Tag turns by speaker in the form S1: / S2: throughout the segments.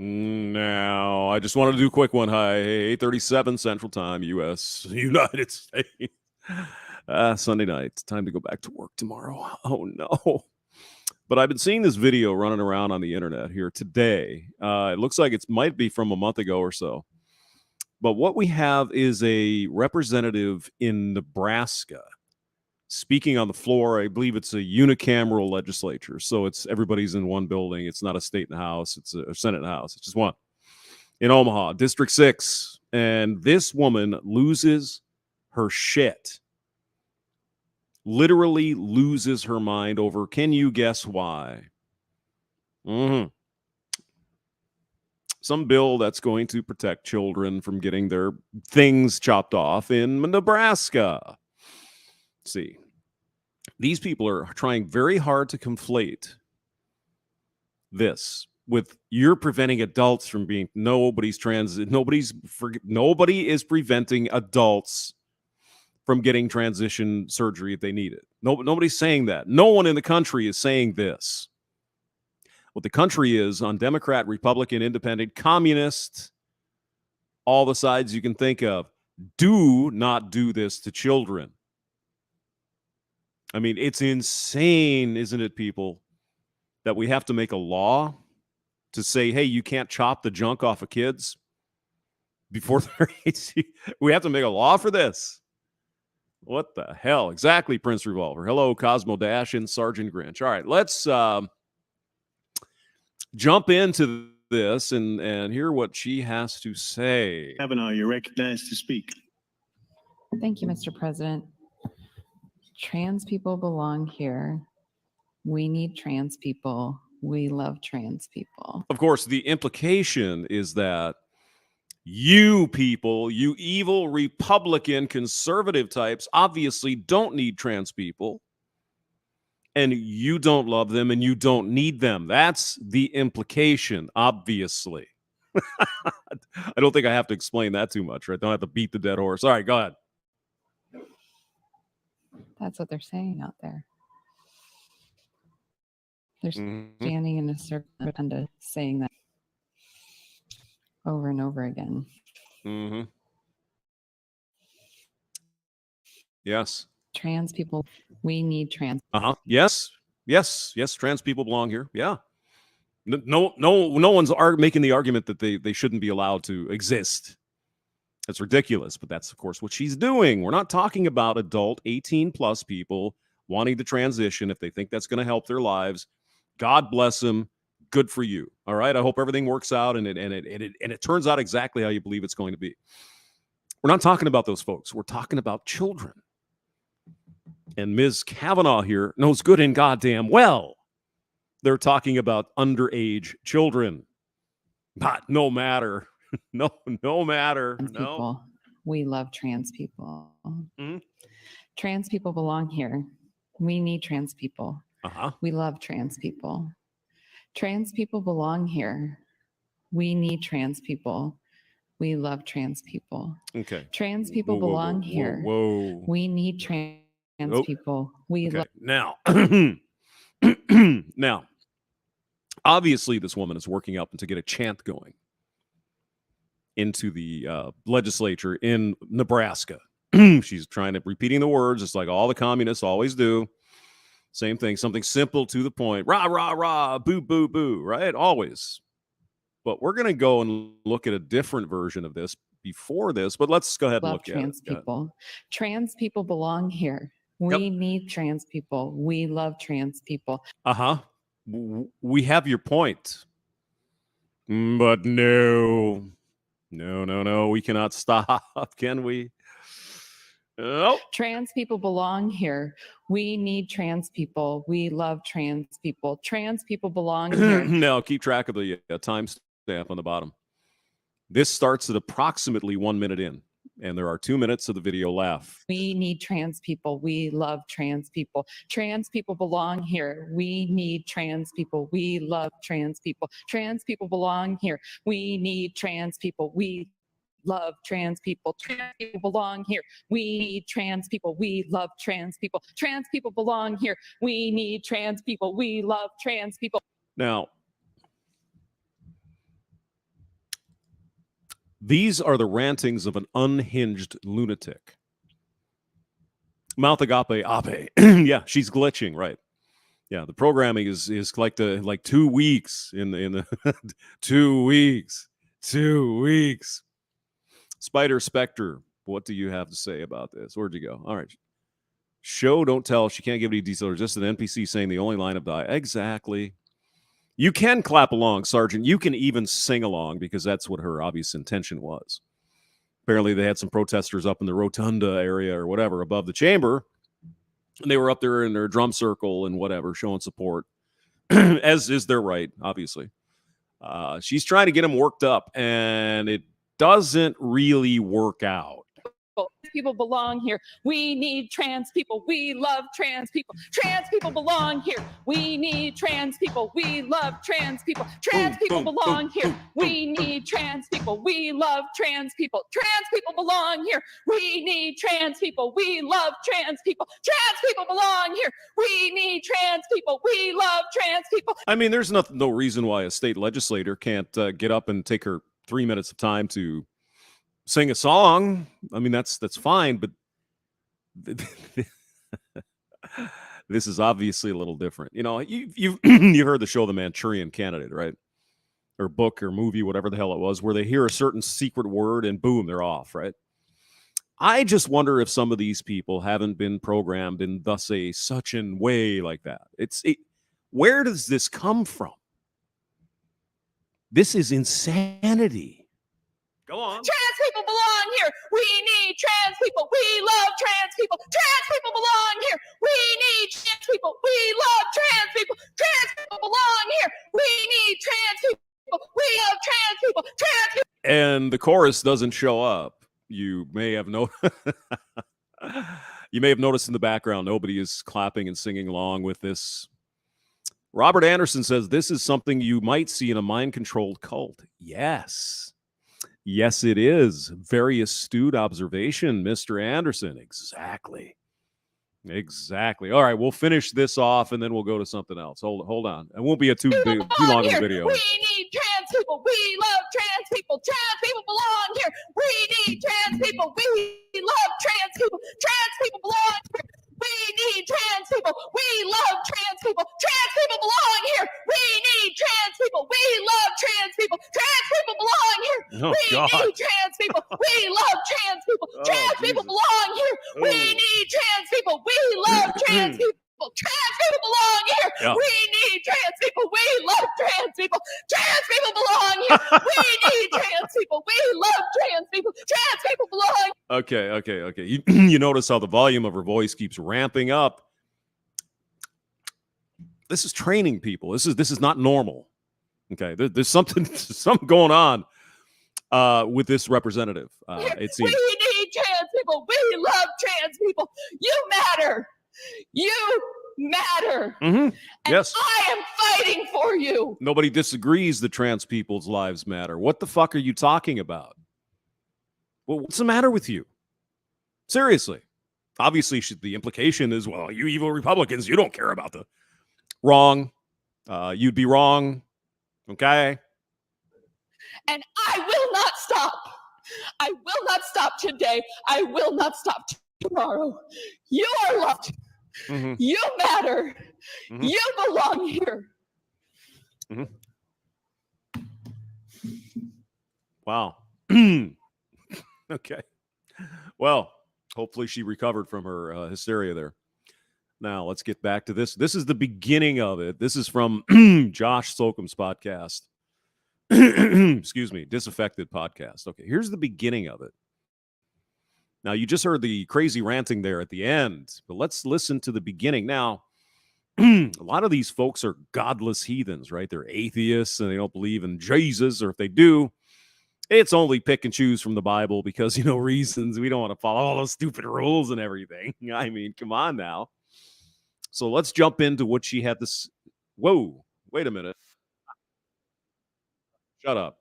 S1: Now, I just wanted to do a quick one. Hi, 8:37 Central Time, U.S., United States. Sunday night. Time to go back to work tomorrow. Oh, no. But I've been seeing this video running around on the internet here today. It looks like it might be from a month ago or so. But what we have is a representative in Nebraska speaking on the floor. I believe it's a unicameral legislature. So it's everybody's in one building. It's not a state and a house. It's a Senate and a house. It's just one in Omaha, District 6. And this woman loses her shit. Literally loses her mind over, can you guess why? Some bill that's going to protect children from getting their things chopped off in Nebraska. See, these people are trying very hard to conflate this with you're preventing adults from being nobody is preventing adults from getting transition surgery if they need it. Nobody's saying that. No one in the country is saying this. What the country is on Democrat, Republican, Independent, Communist, all the sides you can think of, do not do this to children. I mean, it's insane, isn't it, people, that we have to make a law to say, hey, you can't chop the junk off of kids before they're 18. We have to make a law for this. What the hell? Exactly, Prince Revolver. Hello, Cosmo Dash and Sergeant Grinch. All right, let's jump into this and hear what she has to say.
S2: Kavanaugh, you're recognized to speak.
S3: Thank you, Mr. President. Trans people belong here. We need trans people. We love trans people.
S1: Of course, the implication is that you people, you evil Republican conservative types, obviously don't need trans people. And you don't love them and you don't need them. That's the implication, obviously. I don't think I have to explain that too much, right? Don't have to beat the dead horse. All right, go ahead.
S3: That's what they're saying out there. They're standing in a circle and saying that over and over again.
S1: Yes.
S3: Trans people, we need trans.
S1: Yes. Trans people belong here. Yeah. No one's making the argument that they shouldn't be allowed to exist. That's ridiculous, but that's, of course, what she's doing. We're not talking about adult 18-plus people wanting to transition if they think that's going to help their lives. God bless them. Good for you. All right? I hope everything works out and it turns out exactly how you believe it's going to be. We're not talking about those folks. We're talking about children. And Ms. Kavanaugh here knows good and goddamn well they're talking about underage children. But no matter. No matter.
S3: Trans people. We love trans people. Trans people belong here. We need trans people. We love trans people. Trans people belong here. We need trans people. We love trans people.
S1: Okay.
S3: Trans people belong here. We need trans people. We love.
S1: Now, now, obviously, this woman is working up to get a chant going into the legislature in Nebraska. She's repeating the words, just like all the communists always do. Same thing, something simple to the point. Rah, rah, rah, boo, boo, boo, right? Always. But we're going to go and look at a different version of this before this, but let's go ahead and look at
S3: trans people. Trans people belong here. We need trans people. We love trans people.
S1: We have your point. But no, we cannot stop, can we? Nope.
S3: Trans people belong here. We need trans people. We love trans people. Trans people belong here.
S1: No, keep track of the timestamp on the bottom. This starts at approximately 1 minute in, and there are 2 minutes of the video left.
S3: We need trans people. We love trans people. Trans people belong here. We need trans people. We love trans people. Trans people belong here. We need trans people. We love trans people. Trans people belong here. We need trans people. We love trans people. Trans people belong here. We need trans people. We love trans people.
S1: Now, These are the rantings of an unhinged lunatic. Mouth agape ape. Yeah, she's glitching, right? Yeah, the programming is like 2 weeks in the 2 weeks. 2 weeks. Spider Spectre, what do you have to say about this? Where'd you go? All right. Show, don't tell. She can't give any details. Just an NPC saying the only line of dialogue. Exactly. You can clap along, Sergeant. You can even sing along because that's what her obvious intention was. Apparently, they had some protesters up in the rotunda area or whatever above the chamber. And they were up there in their drum circle and whatever, showing support, as is their right, obviously. She's trying to get them worked up, and it doesn't really work out.
S3: People belong here. We need trans people. We love trans people. Trans people belong here. We need trans people. We love trans people. Trans people belong here. We need trans people. We love trans people. Trans people belong here. We need trans people. We love trans people. Trans people belong here. We need trans people. We love trans people.
S1: I mean, there's no reason why a state legislator can't get up and take her 3 minutes of time to sing a song. I mean, that's fine, but this is obviously a little different. You know, you've heard the show The Manchurian Candidate, right? Or book or movie, whatever the hell it was, where they hear a certain secret word and boom, they're off, right? I just wonder if some of these people haven't been programmed in thus a such a way like that. Where does this come from? This is insanity. Go on.
S3: Trans people belong here. We need trans people. We love trans people. Trans people belong here. We need trans people. We love trans people. Trans people belong here. We need trans people. We love trans people. Trans people.
S1: And the chorus doesn't show up. You may have noticed in the background, nobody is clapping and singing along with this. Robert Anderson says this is something you might see in a mind-controlled cult. Yes. Yes, it is. Very astute observation, Mr. Anderson. Exactly. All right, we'll finish this off, and then we'll go to something else. Hold on. It won't be too long of a video.
S3: We need trans people. We love trans people. Trans people belong here. We need trans people. We love trans people. Trans people belong here. We need trans people. We love trans people. Trans people belong here. We need trans people. We love trans people. Trans people belong here.
S1: Oh,
S3: we
S1: God.
S3: need trans people. We love trans people. Trans people belong here. We need trans people. We love trans people. Trans people belong here.
S1: Yeah.
S3: We need trans people. We love trans people. Trans people belong here. We need trans people. We love trans people. Trans people belong.
S1: Okay. You notice how the volume of her voice keeps ramping up. This is training people. This is not normal. Okay, there's something going on with this representative. It seems.
S3: We need trans people. We love trans people. You matter. You matter.
S1: Mm-hmm.
S3: And
S1: Yes.
S3: I am fighting for you.
S1: Nobody disagrees that trans people's lives matter. What the fuck are you talking about? Well, what's the matter with you? Seriously. Obviously, the implication is, well, you evil Republicans, you don't care about the wrong. You'd be wrong. Okay.
S3: And I will not stop. I will not stop today. I will not stop tomorrow. You are loved.
S1: Mm-hmm.
S3: You matter.
S1: Mm-hmm.
S3: You belong here.
S1: Mm-hmm. Wow. Okay. Well, hopefully she recovered from her hysteria there. Now, let's get back to this. This is the beginning of it. This is from Josh Slocum's podcast. Excuse me, Disaffected Podcast. Okay, here's the beginning of it. Now, you just heard the crazy ranting there at the end, but let's listen to the beginning. Now, a lot of these folks are godless heathens, right? They're atheists and they don't believe in Jesus, or if they do, it's only pick and choose from the Bible because, reasons. We don't want to follow all those stupid rules and everything. I mean, come on now. So let's jump into what she had this. Whoa, wait a minute. Shut up.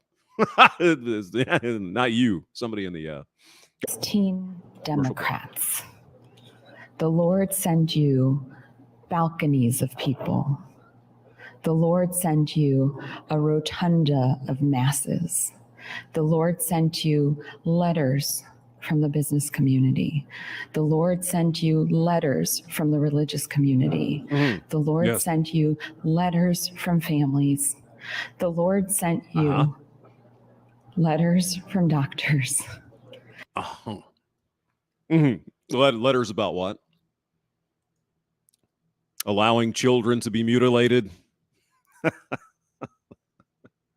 S1: Not you. Somebody in the
S4: 16 Democrats. The Lord send you balconies of people. The Lord send you a rotunda of masses. The Lord sent you letters from the business community. The Lord sent you letters from the religious community. The Lord
S1: Yes.
S4: sent you letters from families. The Lord sent you letters from doctors.
S1: Letters about what? Allowing children to be mutilated.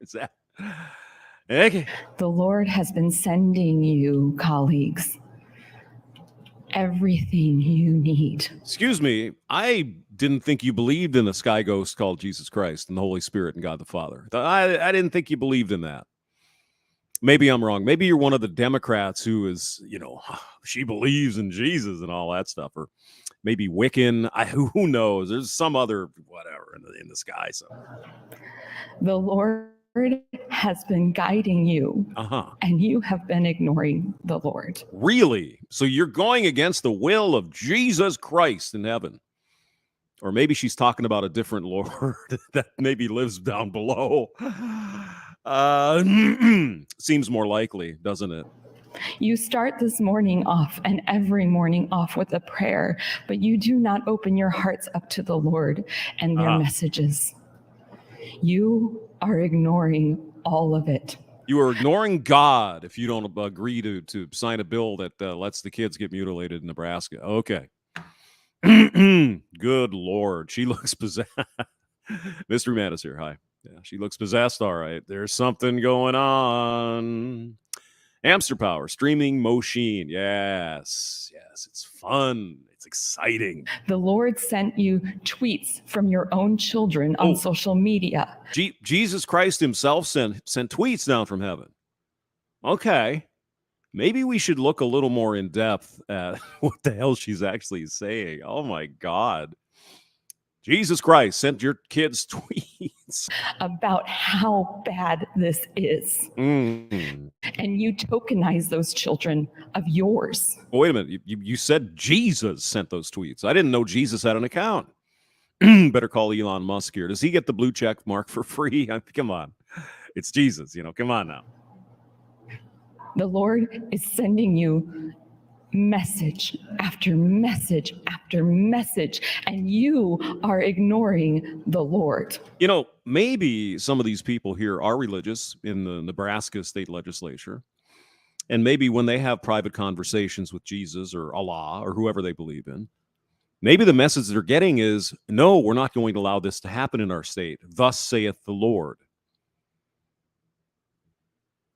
S1: Is that okay?
S4: The Lord has been sending you, colleagues, everything you need.
S1: Excuse me, I didn't think you believed in a sky ghost called Jesus Christ and the Holy Spirit and God the Father. I didn't think you believed in that. Maybe I'm wrong. Maybe you're one of the Democrats who is, she believes in Jesus and all that stuff, or maybe Wiccan. Who knows? There's some other whatever in the sky. So
S4: The Lord has been guiding you, and you have been ignoring the Lord.
S1: Really? So you're going against the will of Jesus Christ in heaven. Or maybe she's talking about a different Lord that maybe lives down below. Seems more likely, doesn't it?
S4: You start this morning off and every morning off with a prayer, but you do not open your hearts up to the Lord and their messages. You are ignoring all of it.
S1: You are ignoring God if you don't agree to sign a bill that lets the kids get mutilated in Nebraska. Okay. Good Lord. She looks possessed. Mystery Man is here. Hi. Yeah, she looks possessed. All right. There's something going on. Hamster Power, streaming machine. Yes. It's fun. It's exciting.
S4: The Lord sent you tweets from your own children on social media.
S1: Jesus Christ himself sent tweets down from heaven. Okay. Maybe we should look a little more in depth at what the hell she's actually saying. Oh my God. Jesus Christ sent your kids tweets
S4: about how bad this is. And you tokenize those children of yours.
S1: Well, wait a minute. You said Jesus sent those tweets. I didn't know Jesus had an account. Better call Elon Musk here. Does he get the blue check mark for free? Come on. It's Jesus, come on now.
S4: The Lord is sending you message after message after message, and you are ignoring the Lord.
S1: Maybe some of these people here are religious in the Nebraska state legislature, and maybe when they have private conversations with Jesus or Allah or whoever they believe in, maybe the message they're getting is, no, we're not going to allow this to happen in our state. Thus saith the Lord.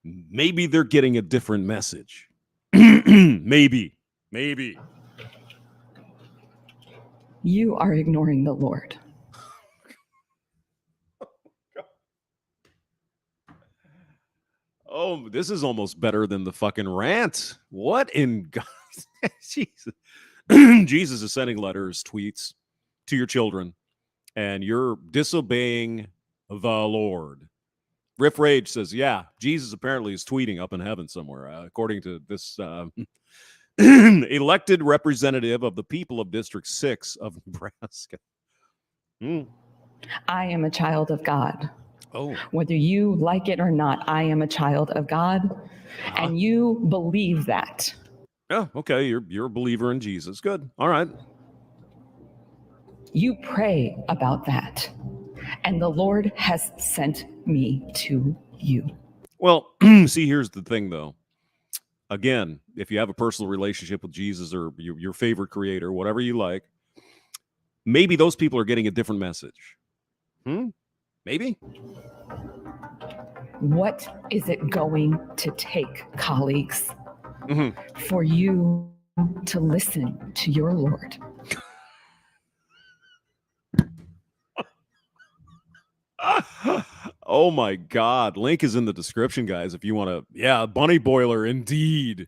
S1: Maybe they're getting a different message. Maybe.
S4: You are ignoring the Lord.
S1: Oh, this is almost better than the fucking rant. What in God? Jesus. Jesus is sending letters, tweets to your children, and you're disobeying the Lord. Riff Rage says, yeah, Jesus apparently is tweeting up in heaven somewhere, according to this elected representative of the people of District 6 of Nebraska.
S4: I am a child of God.
S1: Oh.
S4: Whether you like it or not, I am a child of God, and you believe that.
S1: Yeah, okay, you're a believer in Jesus. Good. All right.
S4: You pray about that, and the Lord has sent me to you.
S1: Well, see, here's the thing, though. Again, if you have a personal relationship with Jesus or your favorite creator, whatever you like, maybe those people are getting a different message. Maybe.
S4: What is it going to take, colleagues, for you to listen to your Lord?
S1: Oh my God. Link is in the description, guys. If you want to, bunny boiler, indeed.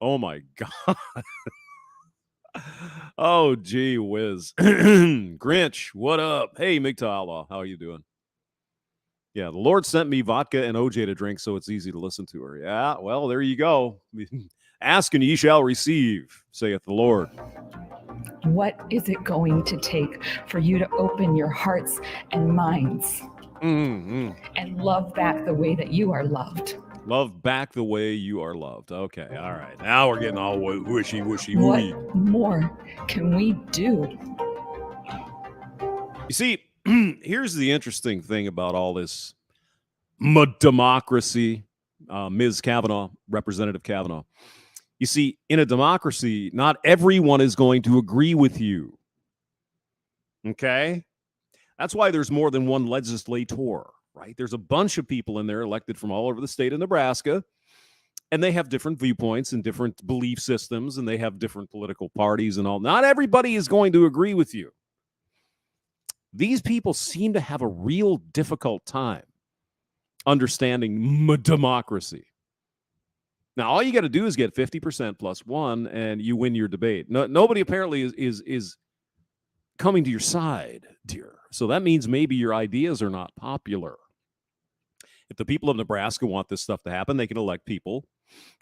S1: Oh my God. Oh, gee whiz. Grinch, what up? Hey, Migtala, how are you doing? Yeah, the Lord sent me vodka and OJ to drink, so it's easy to listen to her. Yeah, well, there you go. Ask and ye shall receive, saith the Lord.
S4: What is it going to take for you to open your hearts and minds and love back the way that you are loved?
S1: Love back the way you are loved. Okay, all right. Now we're getting all wishy.
S4: What more can we do?
S1: You see, here's the interesting thing about all this democracy, Ms. Kavanaugh, Representative Kavanaugh. You see, in a democracy, not everyone is going to agree with you. Okay? That's why there's more than one legislator, right? There's a bunch of people in there elected from all over the state of Nebraska, and they have different viewpoints and different belief systems, and they have different political parties and all. Not everybody is going to agree with you. These people seem to have a real difficult time understanding democracy. Now, all you got to do is get 50% plus one, and you win your debate. Nobody apparently is coming to your side, dear. So that means maybe your ideas are not popular. If the people of Nebraska want this stuff to happen, they can elect people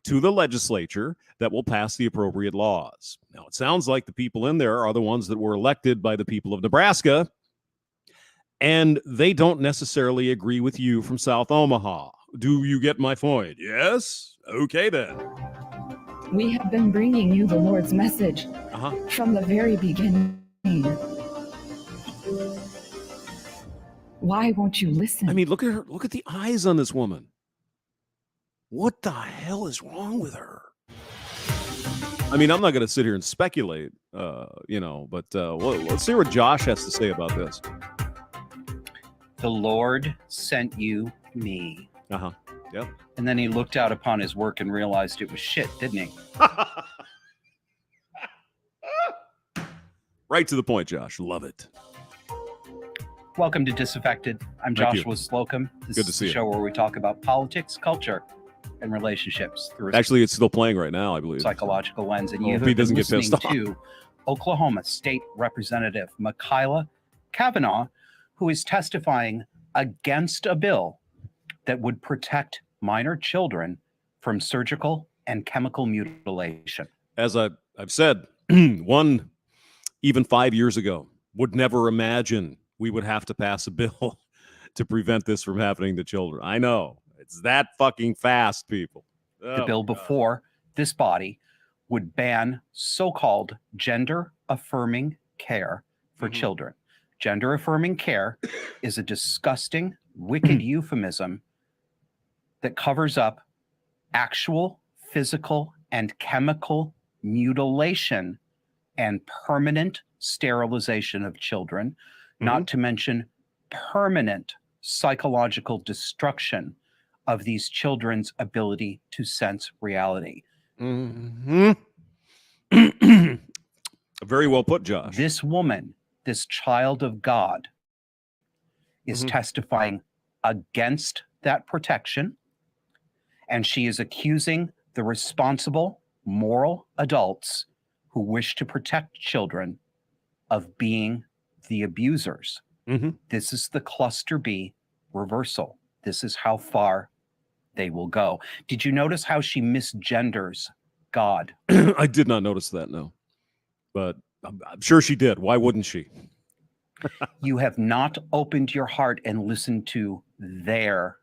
S1: to the legislature that will pass the appropriate laws. Now, it sounds like the people in there are the ones that were elected by the people of Nebraska, and they don't necessarily agree with you from South Omaha. Do you get my point? Yes? Okay, then.
S4: We have been bringing you the Lord's message from the very beginning. Why won't you listen?
S1: I mean, look at her. Look at the eyes on this woman. What the hell is wrong with her? I mean, I'm not going to sit here and speculate, but let's see what Josh has to say about this.
S5: The Lord sent you me.
S1: Yep.
S5: And then he looked out upon his work and realized it was shit, didn't he?
S1: Right to the point, Josh. Love it.
S5: Welcome to Disaffected. I'm
S1: Thank
S5: Joshua Slocum. This
S1: Good to
S5: is
S1: see
S5: the
S1: you.
S5: show where we talk about politics, culture, and relationships through a
S1: Actually, it's still playing right now, I believe.
S5: psychological lens. And
S1: Well,
S5: you
S1: if
S5: have
S1: he
S5: been
S1: doesn't get
S5: listening
S1: pissed off.
S5: to Oklahoma State Representative Michaela Kavanaugh, who is testifying against a bill that would protect minor children from surgical and chemical mutilation.
S1: As I've said, one, even 5 years ago, would never imagine we would have to pass a bill to prevent this from happening to children. I know. It's that fucking fast, people.
S5: The bill before this body would ban so-called gender-affirming care for children. Gender-affirming care is a disgusting, wicked euphemism that covers up actual physical and chemical mutilation and permanent sterilization of children, not to mention permanent psychological destruction of these children's ability to sense reality.
S1: Very well put, Josh.
S5: This woman, this child of God, is testifying against that protection, and she is accusing the responsible, moral adults who wish to protect children of being the abusers. This is the cluster B reversal. This is how far they will go. Did you notice how she misgenders God?
S1: I did not notice that, no. But I'm sure she did. Why wouldn't she?
S5: You have not opened your heart and listened to their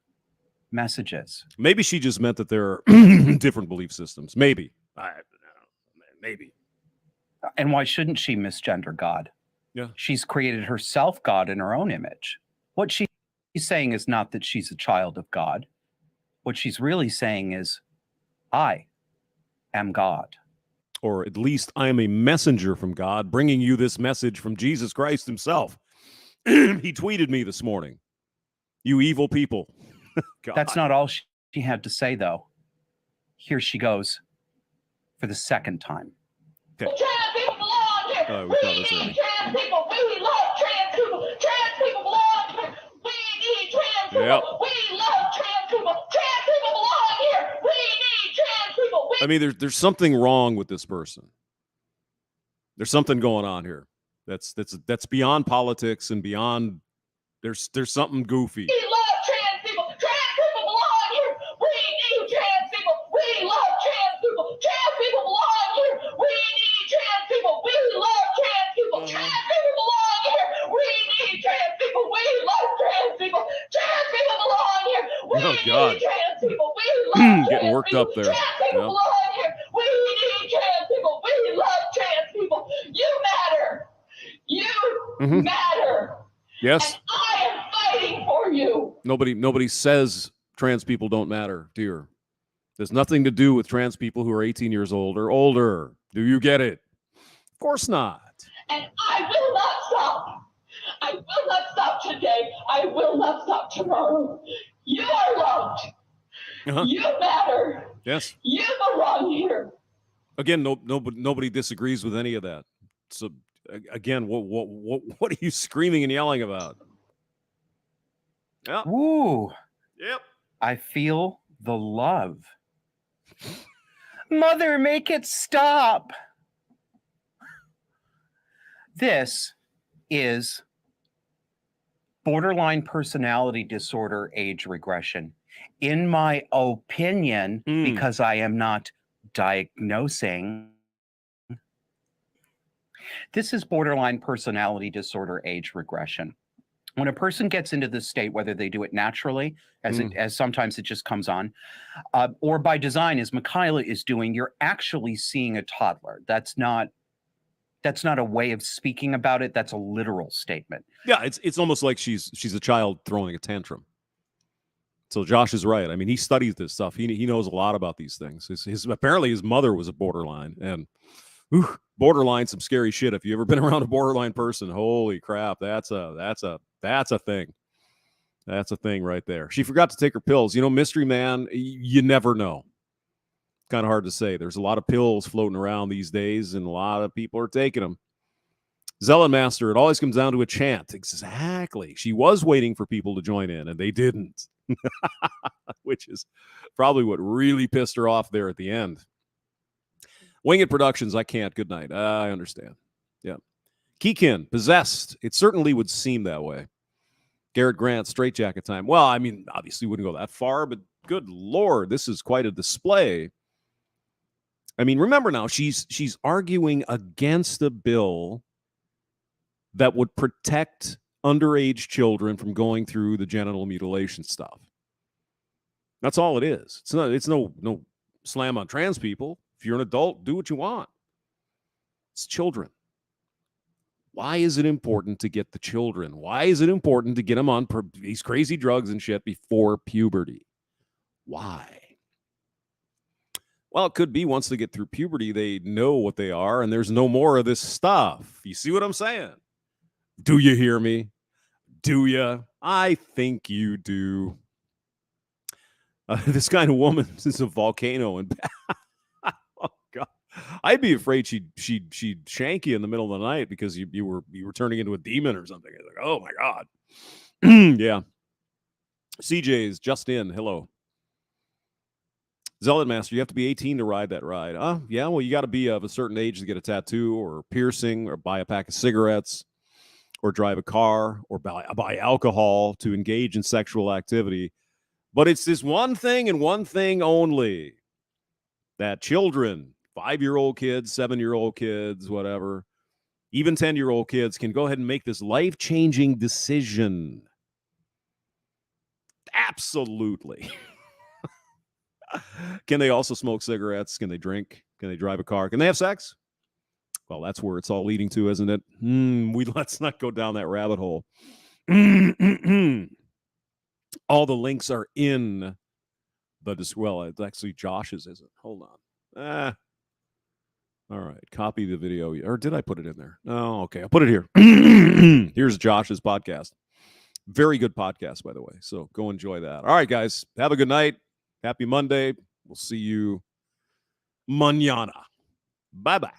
S5: messages.
S1: Maybe she just meant that there are different belief systems. Maybe. Maybe.
S5: And why shouldn't she misgender God?
S1: Yeah.
S5: She's created herself God in her own image. What she's saying is not that she's a child of God. What she's really saying is, I am God.
S1: Or at least I am a messenger from God, bringing you this message from Jesus Christ himself. He tweeted me this morning. You evil people. God.
S5: That's not all she had to say, though. Here she goes for the second time.
S1: Okay.
S6: Trans people belong here.
S1: We saw this
S6: We
S1: already.
S6: need trans people. We love trans people. Trans people belong here. We need trans people.
S1: Yep.
S6: We love trans people. Trans people belong here. We need trans people.
S1: I mean, there's something wrong with this person. There's something going on here. That's beyond politics and beyond. There's something goofy.
S6: We love trans people. Trans people belong here. We need trans people. We love trans people. Trans people belong here. We need trans people. We love trans people. Trans people belong here. We need trans people. We love trans people. Trans people belong here. We
S1: Oh, God.
S6: need trans people. We love
S1: Getting
S6: trans
S1: worked
S6: people.
S1: up there.
S6: Trans people
S1: Yep.
S6: belong here. We need trans people. We love trans people. You matter. You
S1: Mhm.
S6: matter.
S1: Yes.
S6: And I am fighting for you.
S1: Nobody says trans people don't matter, dear. There's nothing to do with trans people who are 18 years old or older. Do you get it? Of course not.
S6: And I will not stop. I will not stop today. I will not stop tomorrow. You are loved.
S1: Uh-huh.
S6: You matter.
S1: Yes.
S6: You belong here.
S1: Again, nobody disagrees with any of that. So again, what are you screaming and yelling about? Yep.
S5: Ooh,
S1: Yep.
S5: I feel the love. Mother, make it stop. This is borderline personality disorder age regression. In my opinion, because I am not diagnosing, this is borderline personality disorder age regression. When a person gets into this state, whether they do it naturally, as sometimes it just comes on, or by design, as Michaela is doing, you're actually seeing a toddler. That's not a way of speaking about it. That's a literal statement.
S1: Yeah, it's almost like she's a child throwing a tantrum. So Josh is right. I mean, he studies this stuff. He knows a lot about these things. Apparently his mother was a borderline, and borderline, some scary shit. If you ever been around a borderline person, holy crap, that's a thing. That's a thing right there. She forgot to take her pills. You know, mystery man, you never know. Kind of hard to say. There's a lot of pills floating around these days, and a lot of people are taking them. Zealot Master, it always comes down to a chant. Exactly. She was waiting for people to join in, and they didn't. Which is probably what really pissed her off there at the end. Wing It Productions, I can't. Good night. I understand. Yeah. Keekin, possessed. It certainly would seem that way. Garrett Grant, straitjacket time. Well, I mean, obviously wouldn't go that far, but good Lord, this is quite a display. I mean, remember now, she's arguing against a bill that would protect underage children from going through the genital mutilation stuff. That's all it is. It's no slam on trans people. If you're an adult, do what you want. It's children. Why is it important to get the children? Why is it important to get them on these crazy drugs and shit before puberty? Why? Well, it could be once they get through puberty, they know what they are, and there's no more of this stuff. You see what I'm saying? Do you hear me? Do you? I think you do. This kind of woman is a volcano, and oh god, I'd be afraid she'd shank you in the middle of the night because you were turning into a demon or something. It's like, oh my god. Yeah. CJ's just in. Hello. Zealot Master, you have to be 18 to ride that ride. Yeah, well, you got to be of a certain age to get a tattoo or piercing or buy a pack of cigarettes or drive a car or buy alcohol to engage in sexual activity. But it's this one thing and one thing only, that children, 5-year-old kids, 7-year-old kids, whatever, even 10-year-old kids can go ahead and make this life-changing decision. Absolutely. Can they also smoke cigarettes? Can they drink? Can they drive a car? Can they have sex? Well, that's where it's all leading to, isn't it? Let's not go down that rabbit hole. All the links are in well, it's actually Josh's, isn't? Hold on. All right. Copy the video. Or did I put it in there? No, okay. I'll put it here. Here's Josh's podcast. Very good podcast, by the way. So go enjoy that. All right, guys. Have a good night. Happy Monday. We'll see you mañana. Bye-bye.